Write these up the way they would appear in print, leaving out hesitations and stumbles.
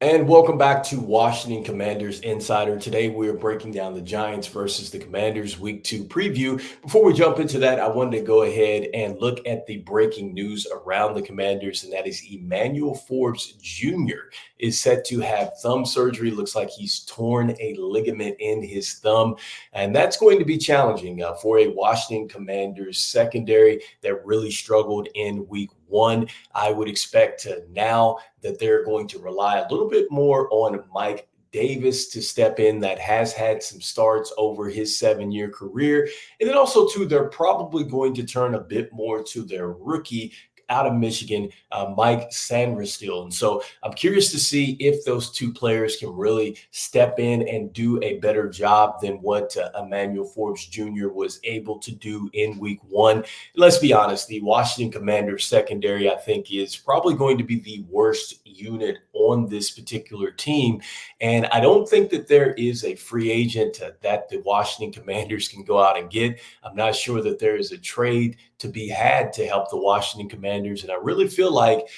And welcome back to Washington Commanders Insider. Today we are breaking down the Giants versus the Commanders Week 2 preview. Before we jump into that, I wanted to go ahead and look at the breaking news around the Commanders, and that is Emmanuel Forbes Jr. is set to have thumb surgery. Looks like he's torn a ligament in his thumb, and that's going to be challenging for a Washington Commanders secondary that really struggled in Week 1. I would expect now that they're going to rely a little bit more on Mike Davis to step in, that has had some starts over his 7-year career. And then also, too, they're probably going to turn a bit more to their rookie out of Michigan, Mike Sanderstill. And so I'm curious to see if those two players can really step in and do a better job than what Emmanuel Forbes Jr. was able to do in Week 1. Let's be honest, the Washington Commanders secondary, I think, is probably going to be the worst unit on this particular team. And I don't think that there is a free agent that the Washington Commanders can go out and get. I'm not sure that there is a trade to be had to help the Washington Commanders. And I really feel like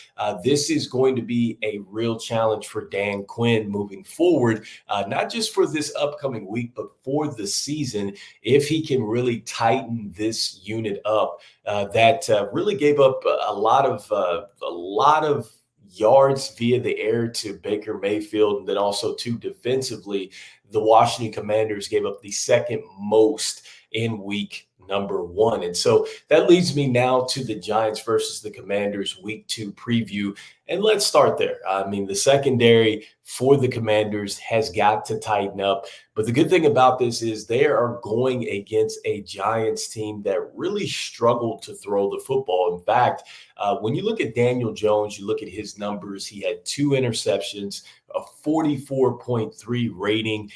this is going to be a real challenge for Dan Quinn moving forward, not just for this upcoming week, but for the season, if he can really tighten this unit up that really gave up a lot of yards via the air to Baker Mayfield. And then also, too, defensively, the Washington Commanders gave up the second most in week number 1. And so that leads me now to the Giants versus the Commanders Week 2 preview. And let's start there. I mean, the secondary for the Commanders has got to tighten up. But the good thing about this is they are going against a Giants team that really struggled to throw the football. In fact, when you look at Daniel Jones, you look at his numbers, he had 2 interceptions, a 44.3 rating.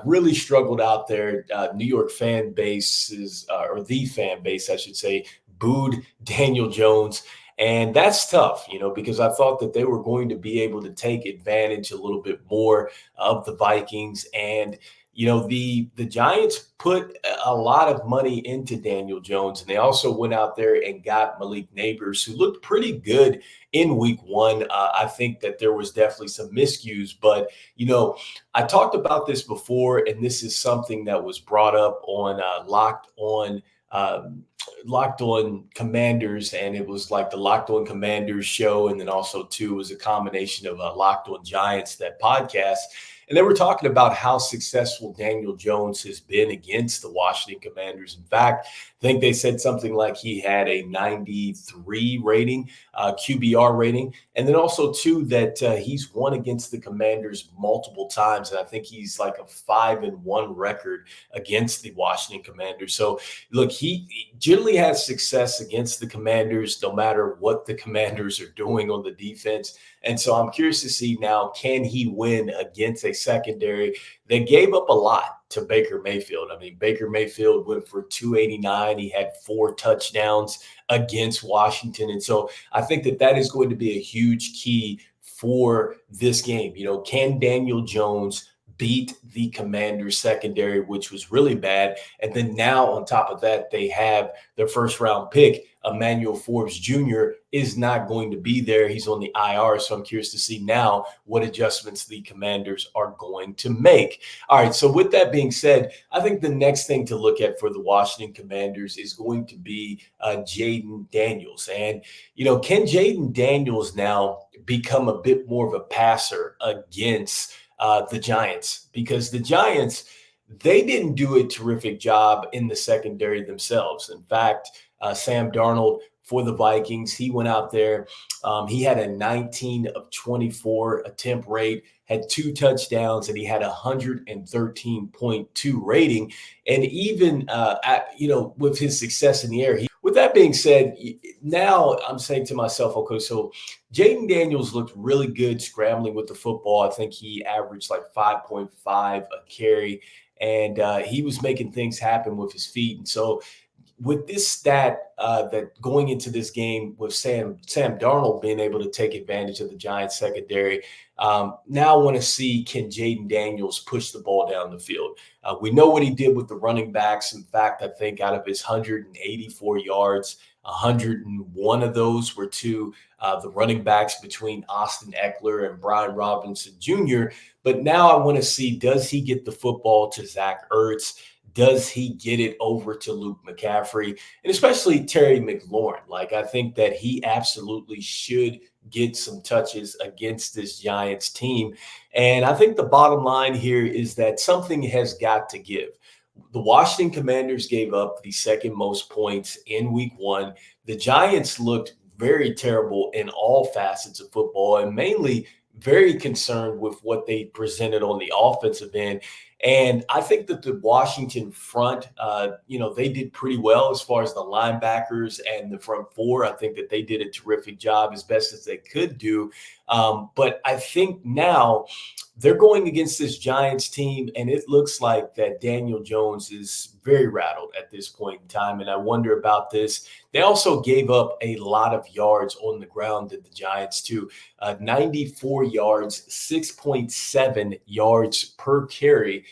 Really struggled out there. New York fan bases, or the fan base, I should say, booed Daniel Jones. And that's tough, because I thought that they were going to be able to take advantage a little bit more of the Vikings. And the Giants put a lot of money into Daniel Jones, and they also went out there and got Malik Neighbors, who looked pretty good in Week 1. I think that there was definitely some miscues, but I talked about this before, and this is something that was brought up on Locked On Commanders, and it was like the Locked On Commanders show, and then also too was a combination of Locked On Giants, that podcast. And they were talking about how successful Daniel Jones has been against the Washington Commanders. In fact, I think they said something like he had a 93 rating, QBR rating. And then also, too, that he's won against the Commanders multiple times. And I think he's like a 5-1 record against the Washington Commanders. So, look, he generally has success against the Commanders, no matter what the Commanders are doing on the defense. And so I'm curious to see now, can he win against a secondary that gave up a lot to Baker Mayfield? I mean, Baker Mayfield went for 289. He had 4 touchdowns against Washington. And so I think that is going to be a huge key for this game. Can Daniel Jones beat the Commanders secondary, which was really bad? And then now on top of that, they have their first round pick. Emmanuel Forbes Jr. is not going to be there. He's on the IR. So I'm curious to see now what adjustments the Commanders are going to make. All right. So with that being said, I think the next thing to look at for the Washington Commanders is going to be Jayden Daniels. And, can Jayden Daniels now become a bit more of a passer against the Giants? Because the Giants, they didn't do a terrific job in the secondary themselves. In fact, Sam Darnold for the Vikings, he went out there. He had a 19 of 24 attempt rate, had 2 touchdowns, and he had a 113.2 rating. And even, with his success in the air, with that being said, now I'm saying to myself, okay, so Jayden Daniels looked really good scrambling with the football. I think he averaged like 5.5 a carry, and he was making things happen with his feet. And so with this stat that going into this game with Sam Darnold being able to take advantage of the Giants secondary, now I want to see, can Jayden Daniels push the ball down the field? We know what he did with the running backs. In fact, I think out of his 184 yards 101 of those were to the running backs between Austin Eckler and Brian Robinson Jr. But now I want to see, does he get the football to Zach Ertz? Does he get it over to Luke McCaffrey? And especially Terry McLaurin. Like, I think that he absolutely should get some touches against this Giants team. And I think the bottom line here is that something has got to give. The Washington Commanders gave up the second most points in week one. The Giants looked very terrible in all facets of football and mainly very concerned with what they presented on the offensive end. And I think that the Washington front, they did pretty well as far as the linebackers and the front four. I think that they did a terrific job as best as they could do. But I think now they're going against this Giants team, and it looks like that Daniel Jones is very rattled at this point in time. And I wonder about this. They also gave up a lot of yards on the ground at the Giants, too. 94 yards, 6.7 yards per carry.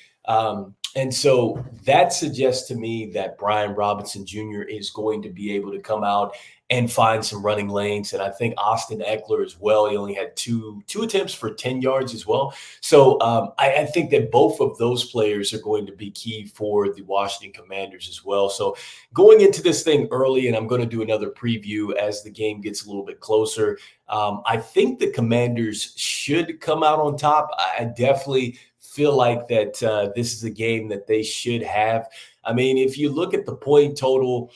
And so that suggests to me that Brian Robinson Jr. is going to be able to come out and find some running lanes. And I think Austin Eckler as well. He only had two attempts for 10 yards as well. So I think that both of those players are going to be key for the Washington Commanders as well. So going into this thing early, and I'm going to do another preview as the game gets a little bit closer, I think the Commanders should come out on top. I definitely feel like that this is a game that they should have. I mean, if you look at the point total,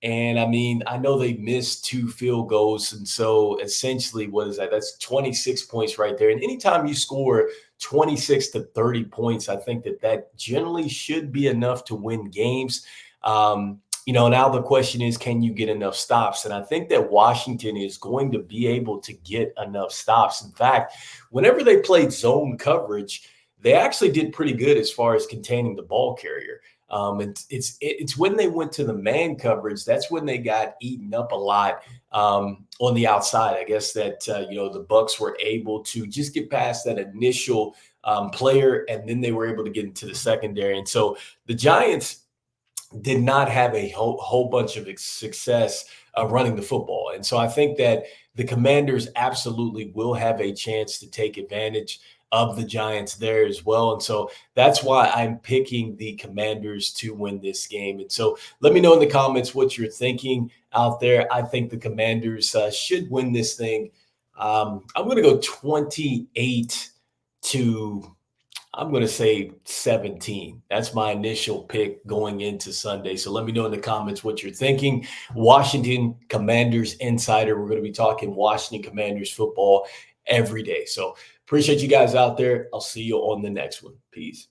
and I mean, I know they missed 2 field goals. And so essentially, what is that? That's 26 points right there. And anytime you score 26 to 30 points, I think that generally should be enough to win games. Now the question is, can you get enough stops? And I think that Washington is going to be able to get enough stops. In fact, whenever they played zone coverage, they actually did pretty good as far as containing the ball carrier. And it's when they went to the man coverage, that's when they got eaten up a lot on the outside. I guess that the Bucs were able to just get past that initial player, and then they were able to get into the secondary. And so the Giants did not have a whole bunch of success running the football. And so I think that the Commanders absolutely will have a chance to take advantage of the Giants there as well. And so that's why I'm picking the Commanders to win this game. And so let me know in the comments what you're thinking out there. I think the Commanders should win this thing. I'm going to go 28 to, I'm going to say 17. That's my initial pick going into Sunday. So let me know in the comments what you're thinking. Washington Commanders Insider. We're going to be talking Washington Commanders football every day. So appreciate you guys out there. I'll see you on the next one. Peace.